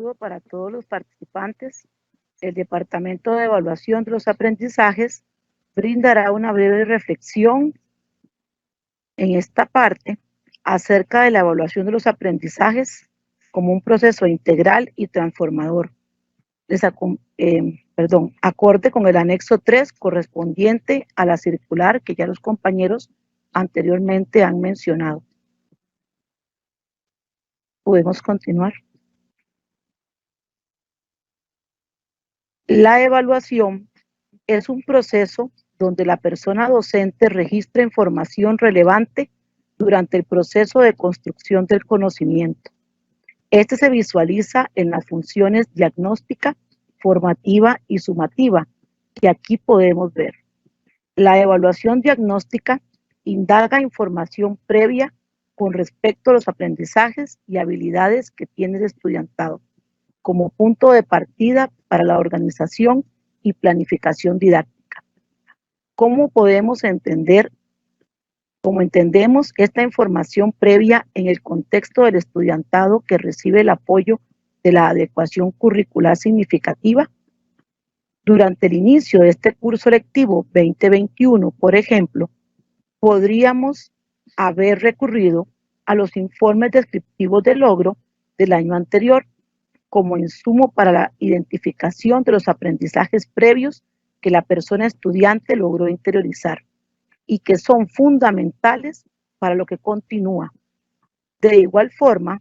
saludo para todos los participantes. El Departamento de Evaluación de los Aprendizajes brindará una breve reflexión en esta parte acerca de la evaluación de los aprendizajes como un proceso integral y transformador. Acorde con el anexo 3 correspondiente a la circular que ya los compañeros anteriormente han mencionado. Podemos continuar. La evaluación es un proceso donde la persona docente registra información relevante durante el proceso de construcción del conocimiento. Este se visualiza en las funciones diagnóstica, formativa y sumativa, que aquí podemos ver. La evaluación diagnóstica indaga información previa con respecto a los aprendizajes y habilidades que tiene el estudiantado, como punto de partida para la organización y planificación didáctica. ¿Cómo podemos entender, cómo entendemos esta información previa en el contexto del estudiantado que recibe el apoyo de la adecuación curricular significativa? Durante el inicio de este curso lectivo 2021, por ejemplo, podríamos haber recurrido a los informes descriptivos de logro del año anterior como insumo para la identificación de los aprendizajes previos que la persona estudiante logró interiorizar y que son fundamentales para lo que continúa. De igual forma,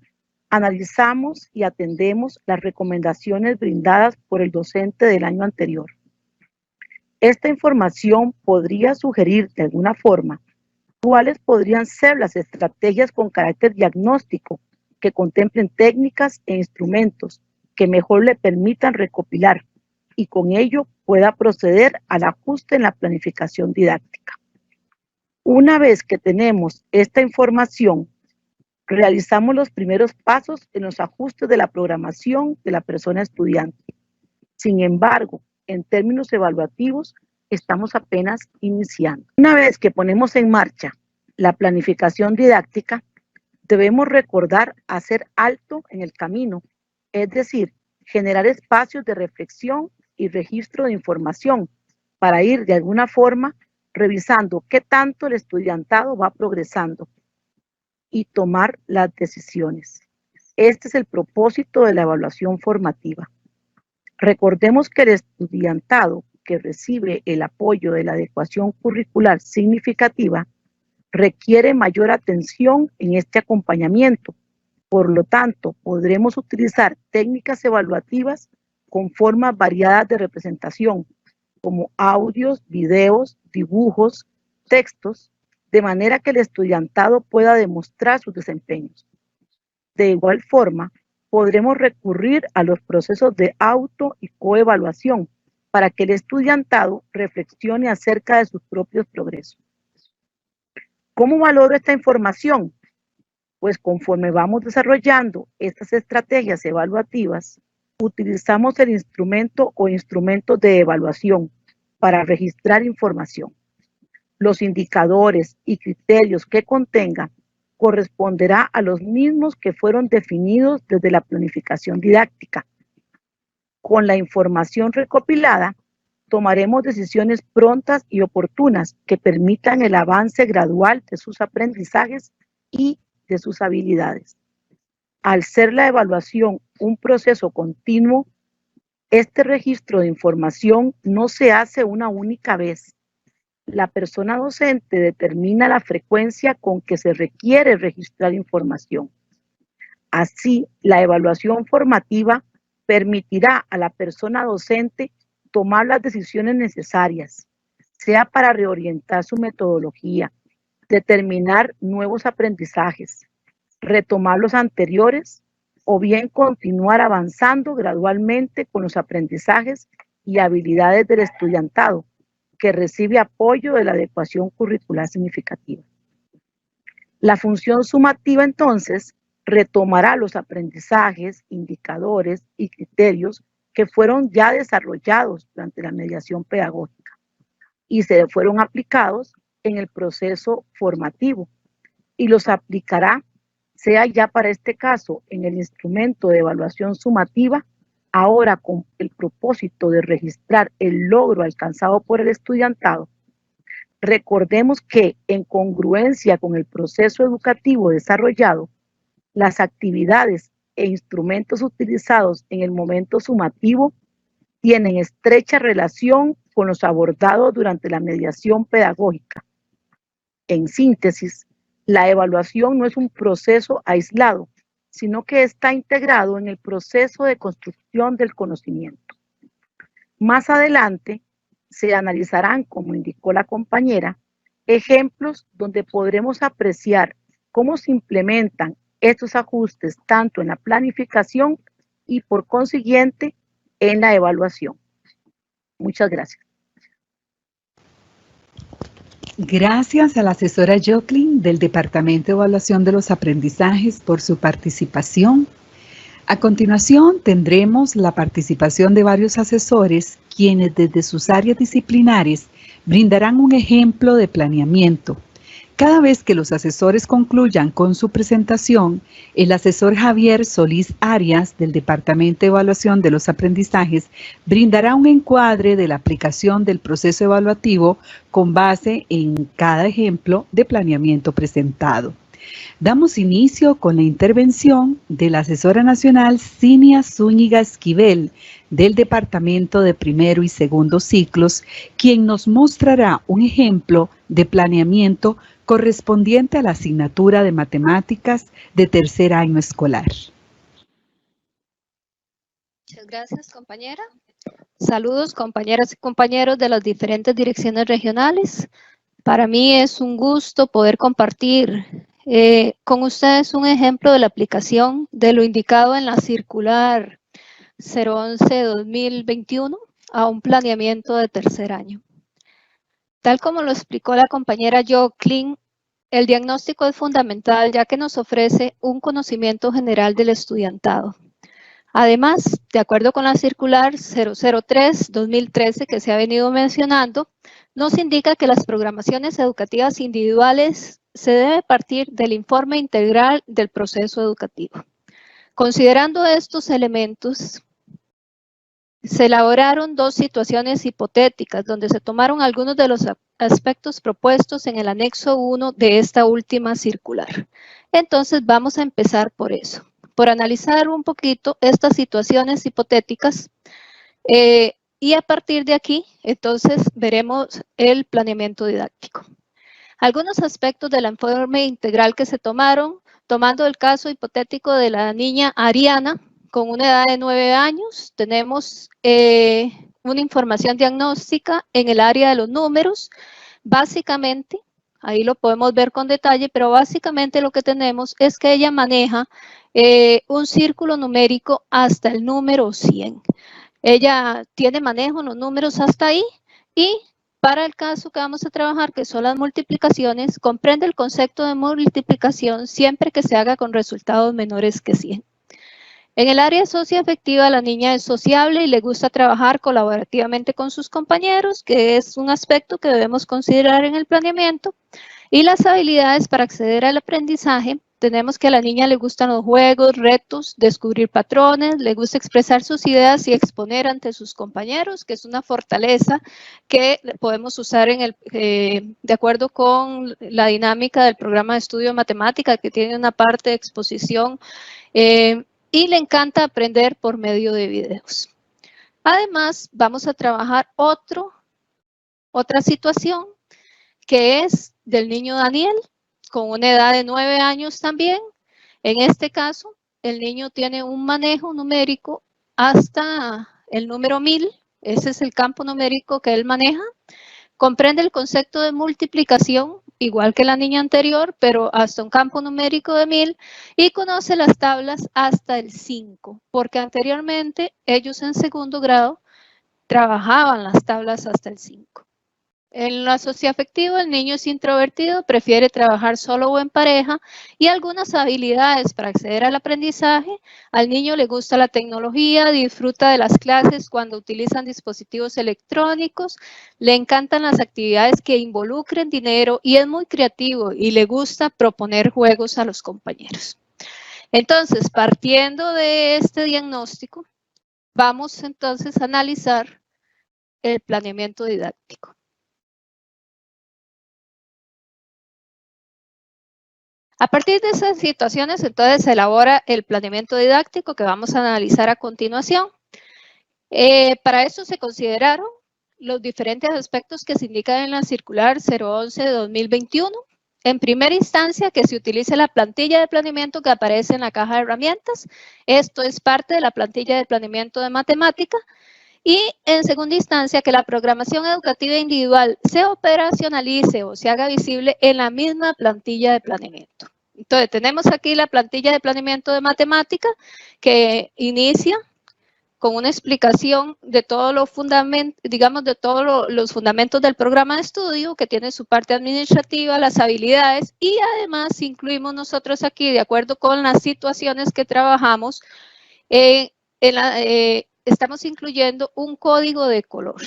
analizamos y atendemos las recomendaciones brindadas por el docente del año anterior. Esta información podría sugerir de alguna forma cuáles podrían ser las estrategias con carácter diagnóstico que contemplen técnicas e instrumentos que mejor le permitan recopilar y con ello pueda proceder al ajuste en la planificación didáctica. Una vez que tenemos esta información, realizamos los primeros pasos en los ajustes de la programación de la persona estudiante. Sin embargo, en términos evaluativos, estamos apenas iniciando. Una vez que ponemos en marcha la planificación didáctica, debemos recordar hacer alto en el camino, es decir, generar espacios de reflexión y registro de información para ir de alguna forma revisando qué tanto el estudiantado va progresando y tomar las decisiones. Este es el propósito de la evaluación formativa. Recordemos que el estudiantado que recibe el apoyo de la adecuación curricular significativa requiere mayor atención en este acompañamiento. Por lo tanto, podremos utilizar técnicas evaluativas con formas variadas de representación, como audios, videos, dibujos, textos, de manera que el estudiantado pueda demostrar sus desempeños. De igual forma, podremos recurrir a los procesos de auto y coevaluación para que el estudiantado reflexione acerca de sus propios progresos. ¿Cómo valoro esta información? Pues conforme vamos desarrollando estas estrategias evaluativas, utilizamos el instrumento o instrumentos de evaluación para registrar información. Los indicadores y criterios que contenga corresponderá a los mismos que fueron definidos desde la planificación didáctica. Con la información recopilada, tomaremos decisiones prontas y oportunas que permitan el avance gradual de sus aprendizajes y de sus habilidades. Al ser la evaluación un proceso continuo, este registro de información no se hace una única vez. La persona docente determina la frecuencia con que se requiere registrar información. Así, la evaluación formativa permitirá a la persona docente tomar las decisiones necesarias, sea para reorientar su metodología, determinar nuevos aprendizajes, retomar los anteriores o bien continuar avanzando gradualmente con los aprendizajes y habilidades del estudiantado que recibe apoyo de la adecuación curricular significativa. La función sumativa, entonces, retomará los aprendizajes, indicadores y criterios que fueron ya desarrollados durante la mediación pedagógica y se fueron aplicados en el proceso formativo y los aplicará sea ya para este caso en el instrumento de evaluación sumativa, ahora con el propósito de registrar el logro alcanzado por el estudiantado. Recordemos que en congruencia con el proceso educativo desarrollado, las actividades e instrumentos utilizados en el momento sumativo tienen estrecha relación con los abordados durante la mediación pedagógica. En síntesis, la evaluación no es un proceso aislado, sino que está integrado en el proceso de construcción del conocimiento. Más adelante se analizarán, como indicó la compañera, ejemplos donde podremos apreciar cómo se implementan estos ajustes tanto en la planificación y por consiguiente en la evaluación. Muchas gracias. Gracias a la asesora Joclyn del Departamento de Evaluación de los Aprendizajes por su participación. A continuación tendremos la participación de varios asesores quienes desde sus áreas disciplinares brindarán un ejemplo de planeamiento. Cada vez que los asesores concluyan con su presentación, el asesor Javier Solís Arias del Departamento de Evaluación de los Aprendizajes brindará un encuadre de la aplicación del proceso evaluativo con base en cada ejemplo de planeamiento presentado. Damos inicio con la intervención de la asesora nacional Cinia Zúñiga Esquivel del Departamento de Primero y Segundo Ciclos, quien nos mostrará un ejemplo de planeamiento correspondiente a la asignatura de matemáticas de tercer año escolar. Muchas gracias, compañera. Saludos, compañeras y compañeros de las diferentes direcciones regionales. Para mí es un gusto poder compartir con ustedes un ejemplo de la aplicación de lo indicado en la circular 011-2021 a un planeamiento de tercer año. Tal como lo explicó la compañera Joclyn, el diagnóstico es fundamental ya que nos ofrece un conocimiento general del estudiantado. Además, de acuerdo con la circular 003-2013 que se ha venido mencionando, nos indica que las programaciones educativas individuales se debe partir del informe integral del proceso educativo. Considerando estos elementos, se elaboraron dos situaciones hipotéticas donde se tomaron algunos de los aspectos propuestos en el anexo 1 de esta última circular. Entonces vamos a empezar por eso, por analizar un poquito estas situaciones hipotéticas y a partir de aquí, entonces veremos el planeamiento didáctico. Algunos aspectos del informe integral que se tomaron, tomando el caso hipotético de la niña Ariana, con una edad de 9 años, tenemos una información diagnóstica en el área de los números. Básicamente, ahí lo podemos ver con detalle, pero básicamente lo que tenemos es que ella maneja un círculo numérico hasta el número 100. Ella tiene manejo en los números hasta ahí y para el caso que vamos a trabajar, que son las multiplicaciones, comprende el concepto de multiplicación siempre que se haga con resultados menores que 100. En el área socioafectiva, la niña es sociable y le gusta trabajar colaborativamente con sus compañeros, que es un aspecto que debemos considerar en el planeamiento. Y las habilidades para acceder al aprendizaje, tenemos que a la niña le gustan los juegos, retos, descubrir patrones, le gusta expresar sus ideas y exponer ante sus compañeros, que es una fortaleza que podemos usar en de acuerdo con la dinámica del programa de estudio de matemática, que tiene una parte de exposición y le encanta aprender por medio de videos. Además, vamos a trabajar otra situación que es del niño Daniel, con una edad de 9 años también. En este caso, el niño tiene un manejo numérico hasta el número 1000. Ese es el campo numérico que él maneja. Comprende el concepto de multiplicación, igual que la niña anterior, pero hasta un campo numérico de 1000 y conoce las tablas hasta el 5, porque anteriormente ellos en segundo grado trabajaban las tablas hasta el 5. En lo socioafectivo, el niño es introvertido, prefiere trabajar solo o en pareja y algunas habilidades para acceder al aprendizaje. Al niño le gusta la tecnología, disfruta de las clases cuando utilizan dispositivos electrónicos, le encantan las actividades que involucren dinero y es muy creativo y le gusta proponer juegos a los compañeros. Entonces, partiendo de este diagnóstico, vamos entonces a analizar el planeamiento didáctico. A partir de esas situaciones, entonces, se elabora el planeamiento didáctico que vamos a analizar a continuación. Para eso se consideraron los diferentes aspectos que se indican en la circular 011 de 2021. En primera instancia, que se utilice la plantilla de planeamiento que aparece en la caja de herramientas. Esto es parte de la plantilla de planeamiento de matemática. Y en segunda instancia, que la programación educativa individual se operacionalice o se haga visible en la misma plantilla de planeamiento. Entonces, tenemos aquí la plantilla de planeamiento de matemática que inicia con una explicación de todos los fundamentos, digamos, de todos los fundamentos del programa de estudio, que tiene su parte administrativa, las habilidades, y además incluimos nosotros aquí, de acuerdo con las situaciones que trabajamos, estamos incluyendo un código de color.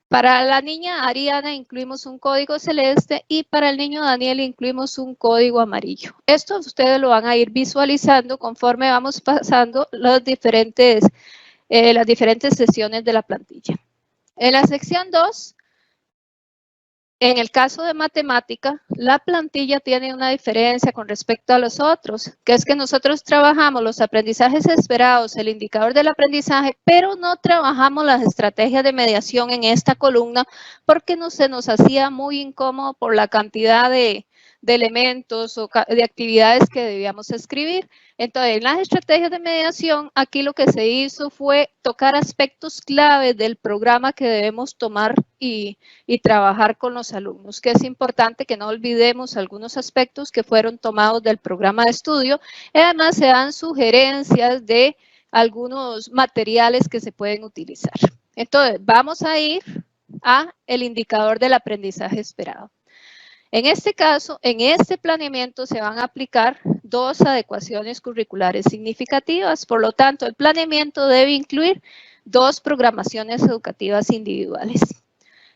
Para la niña Ariana incluimos un código celeste y para el niño Daniel incluimos un código amarillo. Esto ustedes lo van a ir visualizando conforme vamos pasando las diferentes sesiones de la plantilla. En la sección 2, en el caso de matemática, la plantilla tiene una diferencia con respecto a los otros, que es que nosotros trabajamos los aprendizajes esperados, el indicador del aprendizaje, pero no trabajamos las estrategias de mediación en esta columna porque se nos hacía muy incómodo por la cantidad de elementos o de actividades que debíamos escribir. Entonces, en las estrategias de mediación, aquí lo que se hizo fue tocar aspectos claves del programa que debemos tomar y trabajar con los alumnos, que es importante que no olvidemos algunos aspectos que fueron tomados del programa de estudio. Y además se dan sugerencias de algunos materiales que se pueden utilizar. Entonces, vamos a ir a el indicador del aprendizaje esperado. En este caso, en este planeamiento se van a aplicar dos adecuaciones curriculares significativas. Por lo tanto, el planeamiento debe incluir dos programaciones educativas individuales.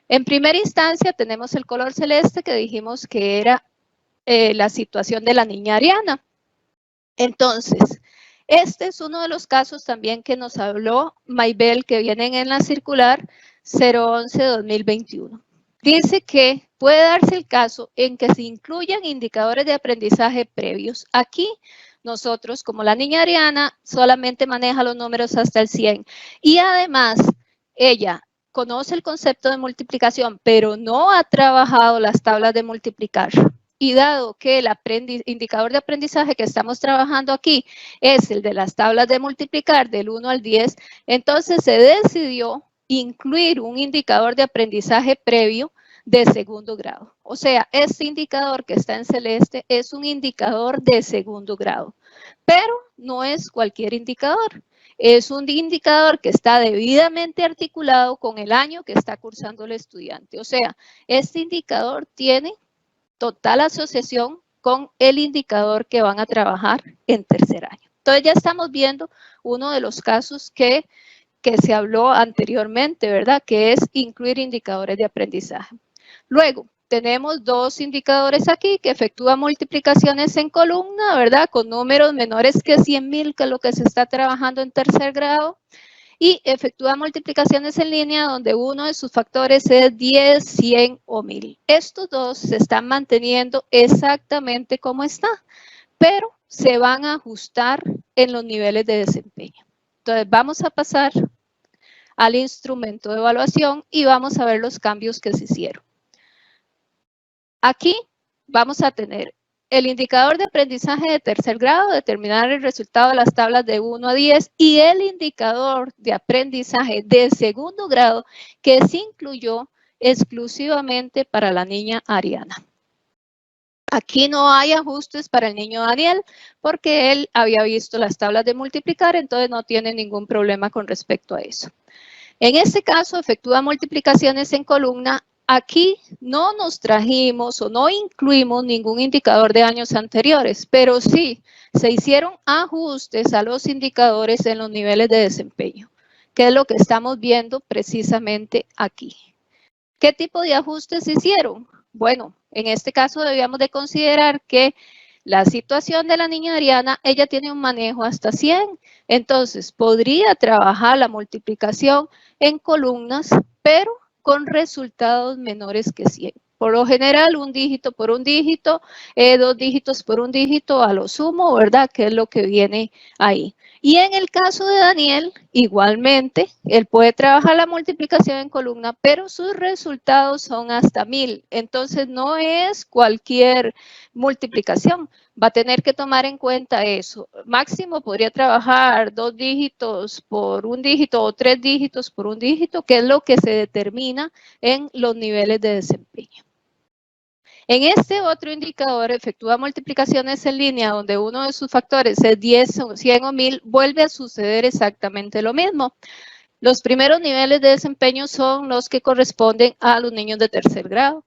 En primera instancia, tenemos el color celeste que dijimos que era la situación de la niña Ariana. Entonces, este es uno de los casos también que nos habló Maybel, que vienen en la circular 011-2021. Dice que puede darse el caso en que se incluyan indicadores de aprendizaje previos. Aquí nosotros, como la niña Ariana, solamente maneja los números hasta el 100. Y además, ella conoce el concepto de multiplicación, pero no ha trabajado las tablas de multiplicar. Y dado que el indicador de aprendizaje que estamos trabajando aquí es el de las tablas de multiplicar del 1 al 10, entonces se decidió incluir un indicador de aprendizaje previo de segundo grado. O sea, este indicador que está en celeste es un indicador de segundo grado, pero no es cualquier indicador. Es un indicador que está debidamente articulado con el año que está cursando el estudiante. O sea, este indicador tiene total asociación con el indicador que van a trabajar en tercer año. Entonces ya estamos viendo uno de los casos que se habló anteriormente, ¿verdad? Que es incluir indicadores de aprendizaje. Luego, tenemos dos indicadores aquí que efectúan multiplicaciones en columna, ¿verdad? Con números menores que 100,000, que es lo que se está trabajando en tercer grado. Y efectúa multiplicaciones en línea donde uno de sus factores es 10, 100 o 1000. Estos dos se están manteniendo exactamente como está, pero se van a ajustar en los niveles de desempeño. Entonces, vamos a pasar al instrumento de evaluación y vamos a ver los cambios que se hicieron. Aquí vamos a tener el indicador de aprendizaje de tercer grado, determinar el resultado de las tablas de 1 a 10 y el indicador de aprendizaje de segundo grado que se incluyó exclusivamente para la niña Ariana. Aquí no hay ajustes para el niño Daniel porque él había visto las tablas de multiplicar, entonces no tiene ningún problema con respecto a eso. En este caso, efectúa multiplicaciones en columna. Aquí no nos trajimos o no incluimos ningún indicador de años anteriores, pero sí se hicieron ajustes a los indicadores en los niveles de desempeño, que es lo que estamos viendo precisamente aquí. ¿Qué tipo de ajustes se hicieron? Bueno, en este caso debíamos de considerar que la situación de la niña Ariana, ella tiene un manejo hasta 100, entonces podría trabajar la multiplicación en columnas, pero con resultados menores que 100. Por lo general, un dígito por un dígito, 2 dígitos por un dígito a lo sumo, ¿verdad? Que es lo que viene ahí. Y en el caso de Daniel, igualmente, él puede trabajar la multiplicación en columna, pero sus resultados son hasta 1000. Entonces, no es cualquier multiplicación. Va a tener que tomar en cuenta eso. Máximo podría trabajar 2 dígitos por un dígito o 3 dígitos por un dígito, que es lo que se determina en los niveles de desempeño. En este otro indicador, efectúa multiplicaciones en línea donde uno de sus factores es 10, 100 o 1000, vuelve a suceder exactamente lo mismo. Los primeros niveles de desempeño son los que corresponden a los niños de tercer grado.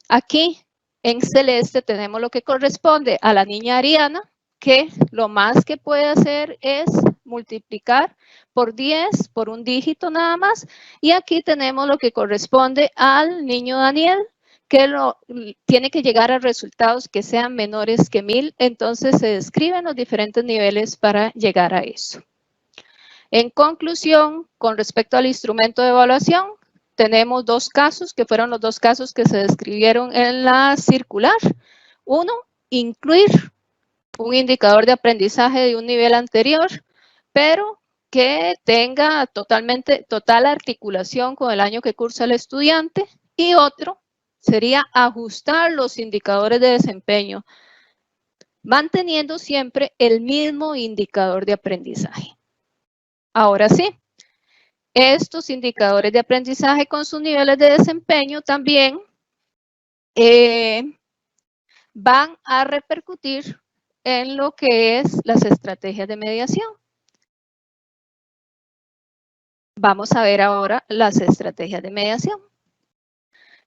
Aquí, en celeste, tenemos lo que corresponde a la niña Ariana, que lo más que puede hacer es multiplicar por 10, por un dígito nada más. Y aquí tenemos lo que corresponde al niño Daniel, que tiene que llegar a resultados que sean menores que 1000, entonces se describen los diferentes niveles para llegar a eso. En conclusión, con respecto al instrumento de evaluación, tenemos 2 casos, que fueron los 2 casos que se describieron en la circular. Uno, incluir un indicador de aprendizaje de un nivel anterior, pero que tenga total articulación con el año que cursa el estudiante. Y otro sería ajustar los indicadores de desempeño, manteniendo siempre el mismo indicador de aprendizaje. Ahora sí, estos indicadores de aprendizaje con sus niveles de desempeño también van a repercutir en lo que es las estrategias de mediación. Vamos a ver ahora las estrategias de mediación.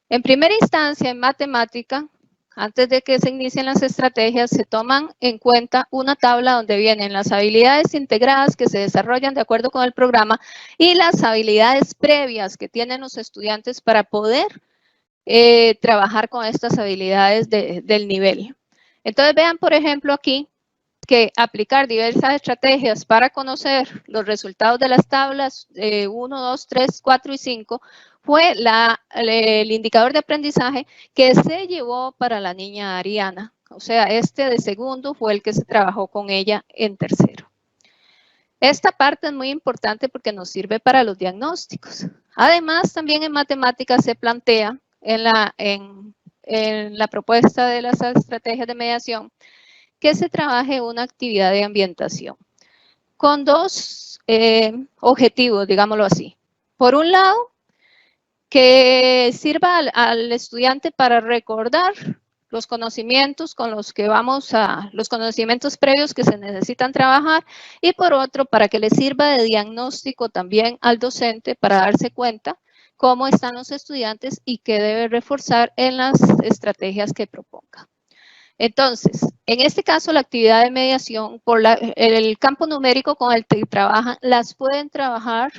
En primera instancia, en matemática, antes de que se inicien las estrategias, se toman en cuenta una tabla donde vienen las habilidades integradas que se desarrollan de acuerdo con el programa y las habilidades previas que tienen los estudiantes para poder trabajar con estas habilidades del nivel. Entonces vean, por ejemplo, aquí que aplicar diversas estrategias para conocer los resultados de las tablas 1, 2, 3, 4 y 5 fue el indicador de aprendizaje que se llevó para la niña Ariana. O sea, este de segundo fue el que se trabajó con ella en tercero. Esta parte es muy importante porque nos sirve para los diagnósticos. Además, también en matemáticas se plantea en la propuesta de las estrategias de mediación que se trabaje una actividad de ambientación con 2 objetivos, digámoslo así. Por un lado, que sirva al estudiante para recordar los conocimientos con los que los conocimientos previos que se necesitan trabajar, y por otro, para que le sirva de diagnóstico también al docente para darse cuenta cómo están los estudiantes y qué debe reforzar en las estrategias que proponga. Entonces, en este caso, la actividad de mediación, por el campo numérico con el que trabajan, las pueden trabajar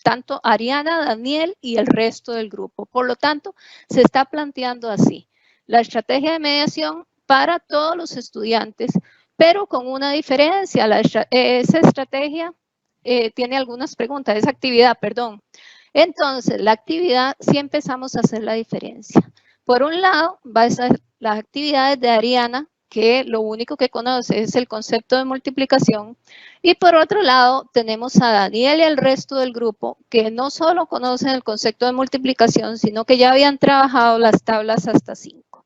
tanto Ariana, Daniel y el resto del grupo. Por lo tanto, se está planteando así. La estrategia de mediación para todos los estudiantes, pero con una diferencia. Esa estrategia tiene algunas preguntas, esa actividad, perdón. Entonces, la actividad, sí empezamos a hacer la diferencia. Por un lado, va a ser las actividades de Ariana, que lo único que conoce es el concepto de multiplicación. Y por otro lado, tenemos a Daniel y el resto del grupo, que no solo conocen el concepto de multiplicación, sino que ya habían trabajado las tablas hasta 5.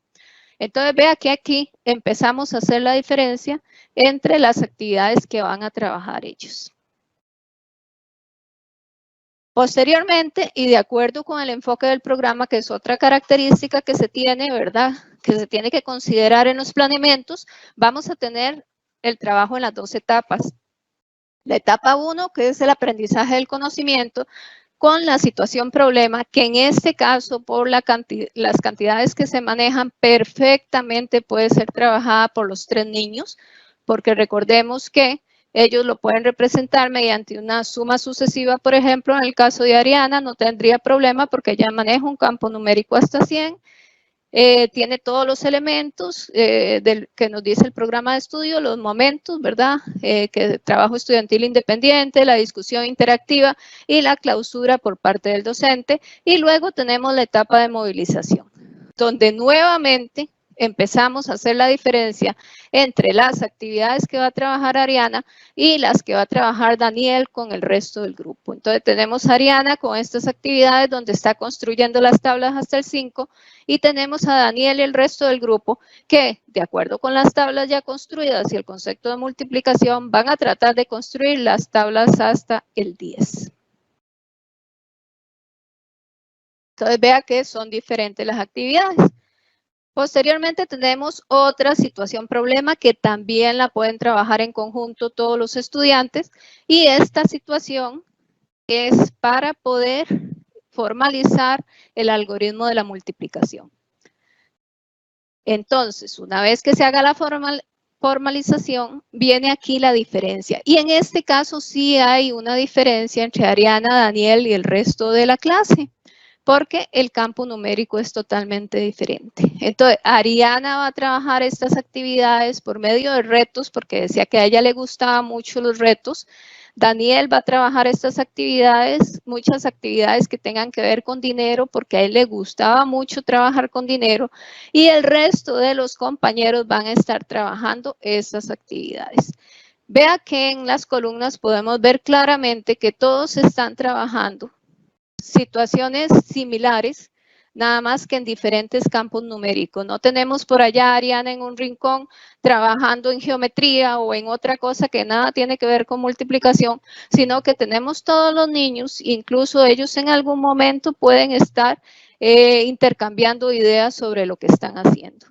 Entonces, vea que aquí empezamos a hacer la diferencia entre las actividades que van a trabajar ellos. Posteriormente, y de acuerdo con el enfoque del programa, que es otra característica que se tiene, ¿verdad?, que se tiene que considerar en los planeamientos, vamos a tener el trabajo en las 2 etapas. La etapa 1, que es el aprendizaje del conocimiento, con la situación problema, que en este caso, por las cantidades que se manejan, perfectamente puede ser trabajada por los 3 niños, porque recordemos que ellos lo pueden representar mediante una suma sucesiva. Por ejemplo, en el caso de Ariana no tendría problema porque ella maneja un campo numérico hasta 100 tiene todos los elementos que nos dice el programa de estudio, los momentos, ¿verdad? Que trabajo estudiantil independiente, la discusión interactiva y la clausura por parte del docente. Y luego tenemos la etapa de movilización, donde nuevamente empezamos a hacer la diferencia entre las actividades que va a trabajar Ariana y las que va a trabajar Daniel con el resto del grupo. Entonces tenemos a Ariana con estas actividades donde está construyendo las tablas hasta el 5 y tenemos a Daniel y el resto del grupo que, de acuerdo con las tablas ya construidas y el concepto de multiplicación, van a tratar de construir las tablas hasta el 10. Entonces vea que son diferentes las actividades. Posteriormente tenemos otra situación problema que también la pueden trabajar en conjunto todos los estudiantes y esta situación es para poder formalizar el algoritmo de la multiplicación. Entonces, una vez que se haga la formalización, viene aquí la diferencia. Y en este caso sí hay una diferencia entre Ariana, Daniel y el resto de la clase, porque el campo numérico es totalmente diferente. Entonces, Ariana va a trabajar estas actividades por medio de retos, porque decía que a ella le gustaban mucho los retos. Daniel va a trabajar estas actividades, muchas actividades que tengan que ver con dinero, porque a él le gustaba mucho trabajar con dinero, y el resto de los compañeros van a estar trabajando estas actividades. Vea que en las columnas podemos ver claramente que todos están trabajando situaciones similares, nada más que en diferentes campos numéricos. No tenemos por allá a Ariana en un rincón trabajando en geometría o en otra cosa que nada tiene que ver con multiplicación, sino que tenemos todos los niños, incluso ellos en algún momento pueden estar intercambiando ideas sobre lo que están haciendo.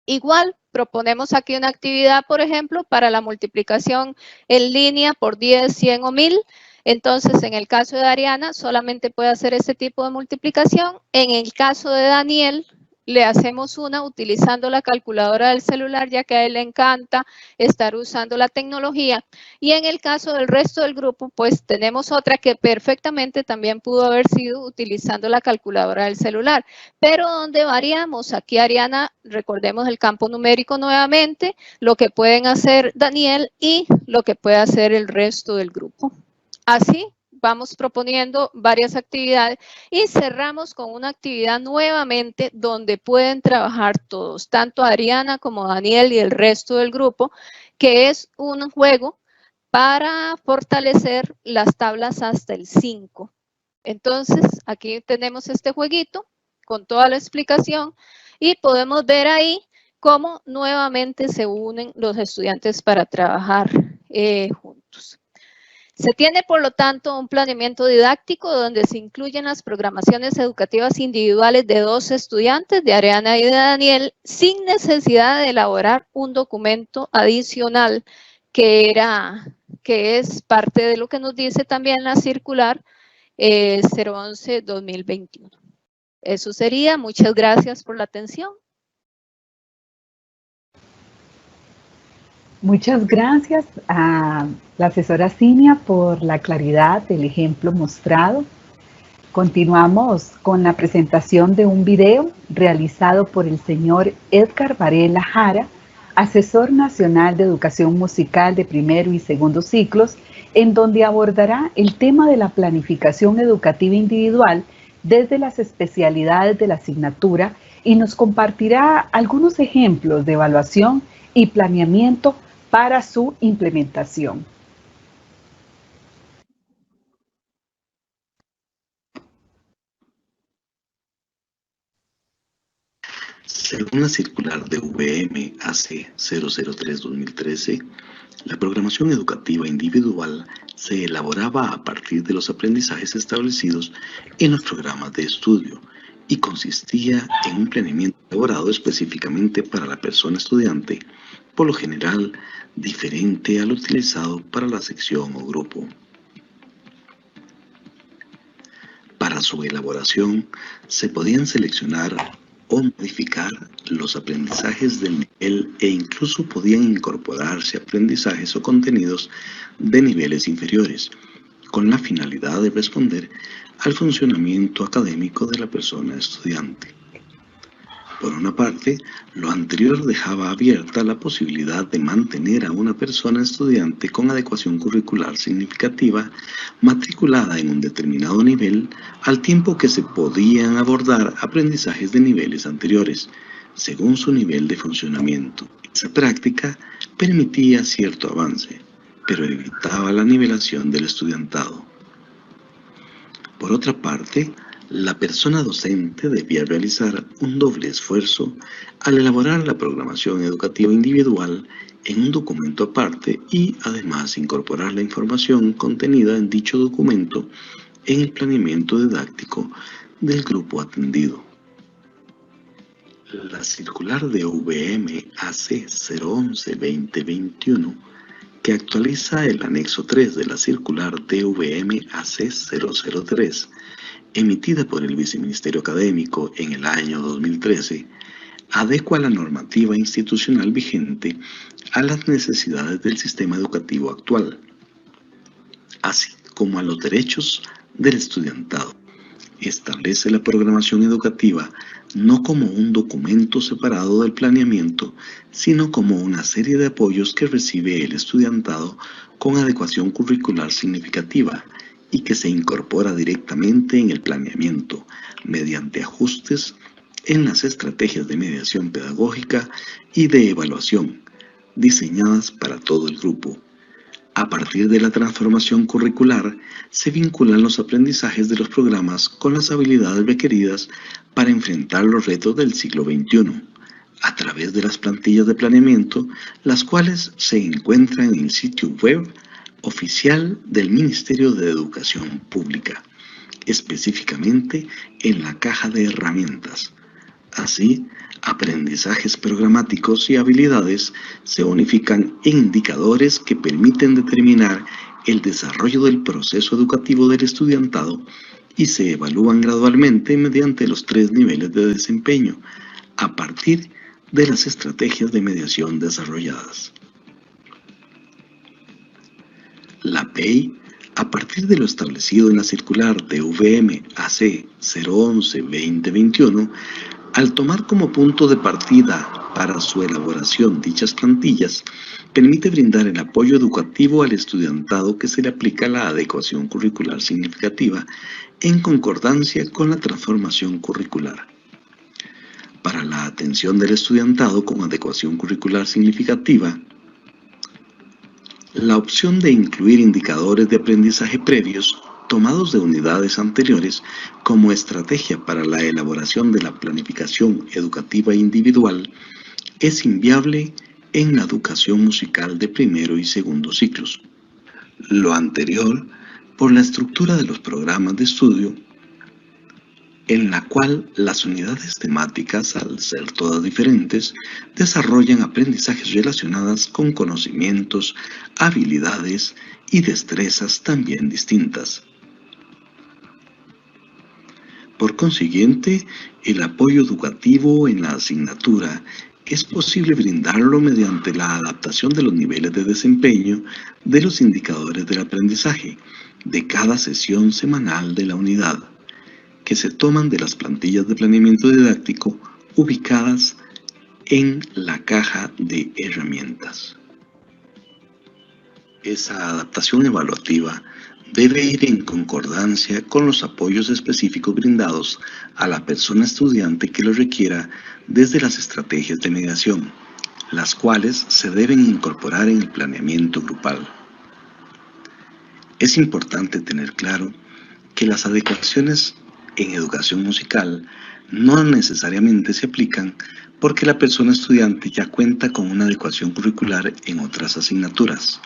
Igual, proponemos aquí una actividad, por ejemplo, para la multiplicación en línea por 10, 100 o 1000. Entonces, en el caso de Ariana, solamente puede hacer ese tipo de multiplicación. En el caso de Daniel, le hacemos una utilizando la calculadora del celular, ya que a él le encanta estar usando la tecnología. Y en el caso del resto del grupo, pues tenemos otra que perfectamente también pudo haber sido utilizando la calculadora del celular. Pero donde variamos, aquí Ariana, recordemos el campo numérico nuevamente, lo que pueden hacer Daniel y lo que puede hacer el resto del grupo. Así vamos proponiendo varias actividades y cerramos con una actividad nuevamente donde pueden trabajar todos, tanto Ariana como Daniel y el resto del grupo, que es un juego para fortalecer las tablas hasta el 5. Entonces, aquí tenemos este jueguito con toda la explicación y podemos ver ahí cómo nuevamente se unen los estudiantes para trabajar juntos. Se tiene, por lo tanto, un planeamiento didáctico donde se incluyen las programaciones educativas individuales de 2 estudiantes, de Ariana y de Daniel, sin necesidad de elaborar un documento adicional que es parte de lo que nos dice también la circular 011-2021. Eso sería. Muchas gracias por la atención. Muchas gracias a la asesora Cinia por la claridad del ejemplo mostrado. Continuamos con la presentación de un video realizado por el señor Edgar Varela Jara, asesor nacional de educación musical de primero y segundo ciclos, en donde abordará el tema de la planificación educativa individual desde las especialidades de la asignatura y nos compartirá algunos ejemplos de evaluación y planeamiento para su implementación. Según la circular de VM AC 003-2013, la programación educativa individual se elaboraba a partir de los aprendizajes establecidos en los programas de estudio y consistía en un planeamiento elaborado específicamente para la persona estudiante, por lo general diferente al utilizado para la sección o grupo. Para su elaboración se podían seleccionar o modificar los aprendizajes del nivel e incluso podían incorporarse aprendizajes o contenidos de niveles inferiores, con la finalidad de responder al funcionamiento académico de la persona estudiante. Por una parte, lo anterior dejaba abierta la posibilidad de mantener a una persona estudiante con adecuación curricular significativa matriculada en un determinado nivel, al tiempo que se podían abordar aprendizajes de niveles anteriores, según su nivel de funcionamiento. Esa práctica permitía cierto avance, pero evitaba la nivelación del estudiantado. Por otra parte, la persona docente debía realizar un doble esfuerzo al elaborar la programación educativa individual en un documento aparte y además incorporar la información contenida en dicho documento en el planeamiento didáctico del grupo atendido. La circular de VM AC 011-2021, que actualiza el anexo 3 de la circular DVM AC 003, emitida por el Viceministerio Académico en el año 2013, adecua la normativa institucional vigente a las necesidades del sistema educativo actual, así como a los derechos del estudiantado. Establece la programación educativa no como un documento separado del planeamiento, sino como una serie de apoyos que recibe el estudiantado con adecuación curricular significativa y que se incorpora directamente en el planeamiento mediante ajustes en las estrategias de mediación pedagógica y de evaluación diseñadas para todo el grupo. A partir de la transformación curricular, se vinculan los aprendizajes de los programas con las habilidades requeridas para enfrentar los retos del siglo XXI, a través de las plantillas de planeamiento, las cuales se encuentran en el sitio web oficial del Ministerio de Educación Pública, específicamente en la caja de herramientas. Así, aprendizajes programáticos y habilidades se unifican en indicadores que permiten determinar el desarrollo del proceso educativo del estudiantado y se evalúan gradualmente mediante los 3 niveles de desempeño, a partir de las estrategias de mediación desarrolladas. La PEI, a partir de lo establecido en la circular DVM AC 011-2021, al tomar como punto de partida para su elaboración dichas plantillas, permite brindar el apoyo educativo al estudiantado que se le aplica la adecuación curricular significativa en concordancia con la transformación curricular. Para la atención del estudiantado con adecuación curricular significativa, la opción de incluir indicadores de aprendizaje previos tomados de unidades anteriores como estrategia para la elaboración de la planificación educativa individual es inviable en la educación musical de primero y segundo ciclos. Lo anterior por la estructura de los programas de estudio, en la cual las unidades temáticas, al ser todas diferentes, desarrollan aprendizajes relacionadas con conocimientos, habilidades y destrezas también distintas. Por consiguiente, el apoyo educativo en la asignatura es posible brindarlo mediante la adaptación de los niveles de desempeño de los indicadores del aprendizaje de cada sesión semanal de la unidad, que se toman de las plantillas de planeamiento didáctico ubicadas en la caja de herramientas. Esa adaptación evaluativa debe ir en concordancia con los apoyos específicos brindados a la persona estudiante que lo requiera desde las estrategias de mediación, las cuales se deben incorporar en el planeamiento grupal. Es importante tener claro que las adecuaciones en educación musical no necesariamente se aplican porque la persona estudiante ya cuenta con una adecuación curricular en otras asignaturas.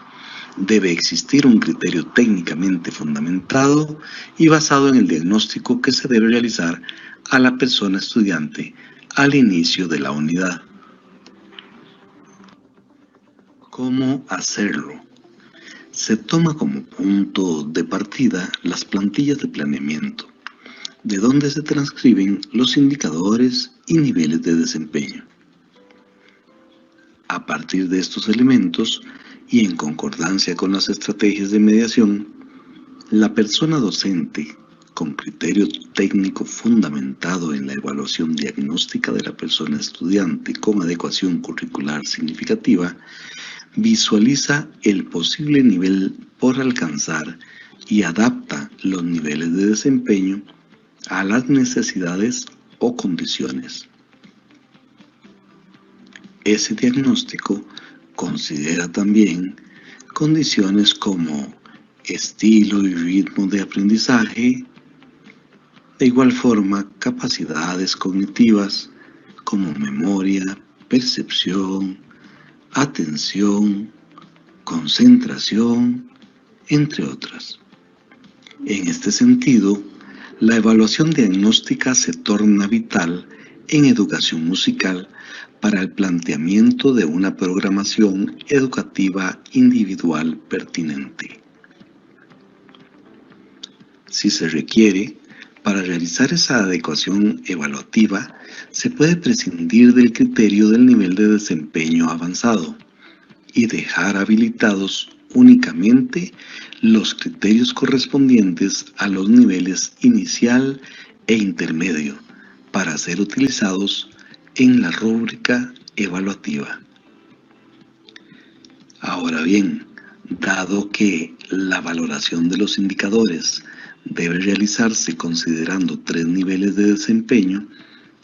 Debe existir un criterio técnicamente fundamentado y basado en el diagnóstico que se debe realizar a la persona estudiante al inicio de la unidad. ¿Cómo hacerlo? Se toma como punto de partida las plantillas de planeamiento, de donde se transcriben los indicadores y niveles de desempeño. A partir de estos elementos, y en concordancia con las estrategias de mediación, la persona docente, con criterio técnico fundamentado en la evaluación diagnóstica de la persona estudiante con adecuación curricular significativa, visualiza el posible nivel por alcanzar y adapta los niveles de desempeño a las necesidades o condiciones. Ese diagnóstico considera también condiciones como estilo y ritmo de aprendizaje, de igual forma capacidades cognitivas como memoria, percepción, atención, concentración, entre otras. En este sentido, la evaluación diagnóstica se torna vital en educación musical para el planteamiento de una programación educativa individual pertinente. Si se requiere, para realizar esa adecuación evaluativa, se puede prescindir del criterio del nivel de desempeño avanzado y dejar habilitados únicamente los criterios correspondientes a los niveles inicial e intermedio para ser utilizados en la rúbrica evaluativa. Ahora bien, dado que la valoración de los indicadores debe realizarse considerando 3 niveles de desempeño,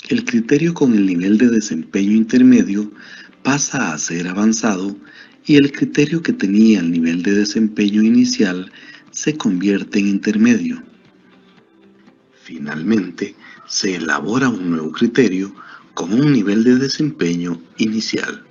el criterio con el nivel de desempeño intermedio pasa a ser avanzado y el criterio que tenía el nivel de desempeño inicial se convierte en intermedio. Finalmente, se elabora un nuevo criterio con un nivel de desempeño inicial.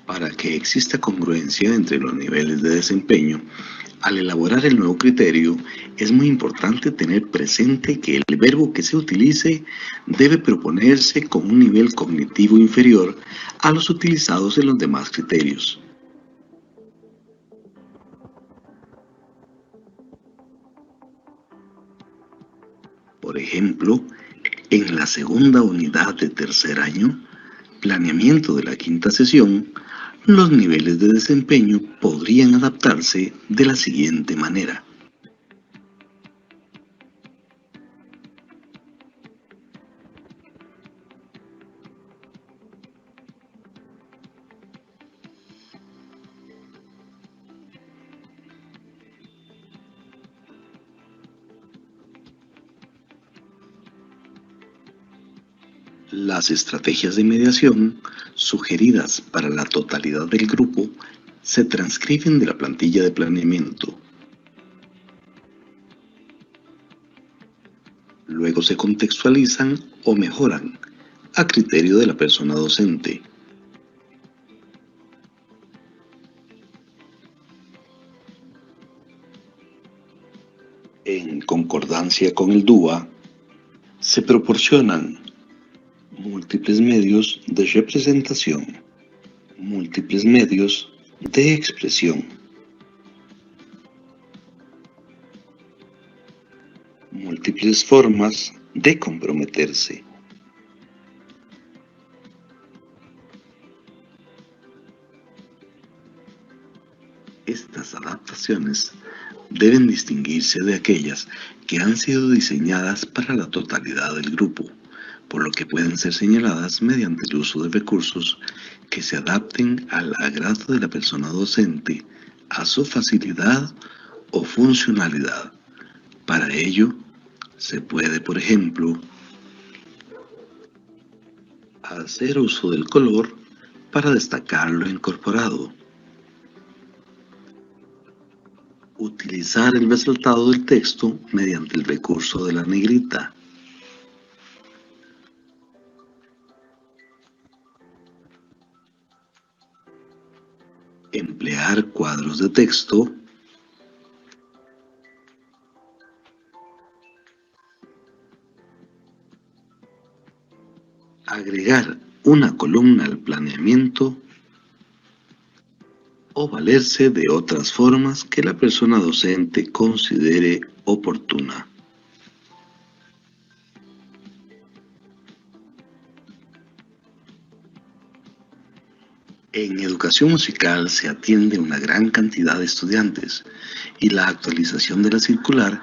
Para que exista congruencia entre los niveles de desempeño, al elaborar el nuevo criterio, es muy importante tener presente que el verbo que se utilice debe proponerse con un nivel cognitivo inferior a los utilizados en los demás criterios. Por ejemplo, en la segunda unidad de tercer año, planeamiento de la quinta sesión, los niveles de desempeño podrían adaptarse de la siguiente manera. Las estrategias de mediación sugeridas para la totalidad del grupo se transcriben de la plantilla de planeamiento. Luego se contextualizan o mejoran a criterio de la persona docente. En concordancia con el DUA, se proporcionan múltiples medios de representación, múltiples medios de expresión, múltiples formas de comprometerse. Estas adaptaciones deben distinguirse de aquellas que han sido diseñadas para la totalidad del grupo, por lo que pueden ser señaladas mediante el uso de recursos que se adapten al agrado de la persona docente, a su facilidad o funcionalidad. Para ello, se puede, por ejemplo, hacer uso del color para destacar lo incorporado, utilizar el resaltado del texto mediante el recurso de la negrita, emplear cuadros de texto, agregar una columna al planeamiento o valerse de otras formas que la persona docente considere oportuna. En educación musical se atiende una gran cantidad de estudiantes y la actualización de la circular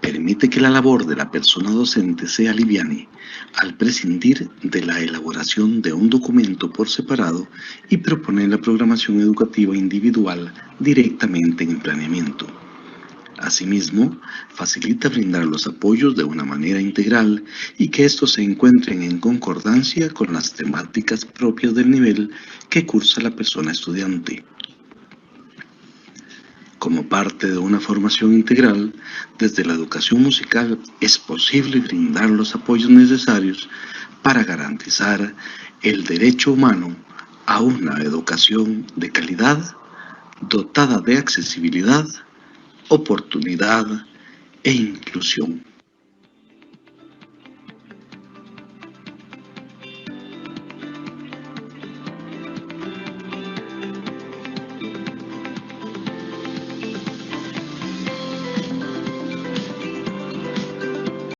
permite que la labor de la persona docente se aliviane al prescindir de la elaboración de un documento por separado y proponer la programación educativa individual directamente en el planeamiento. Asimismo, facilita brindar los apoyos de una manera integral y que estos se encuentren en concordancia con las temáticas propias del nivel que cursa la persona estudiante. Como parte de una formación integral, desde la educación musical es posible brindar los apoyos necesarios para garantizar el derecho humano a una educación de calidad, dotada de accesibilidad, oportunidad e inclusión.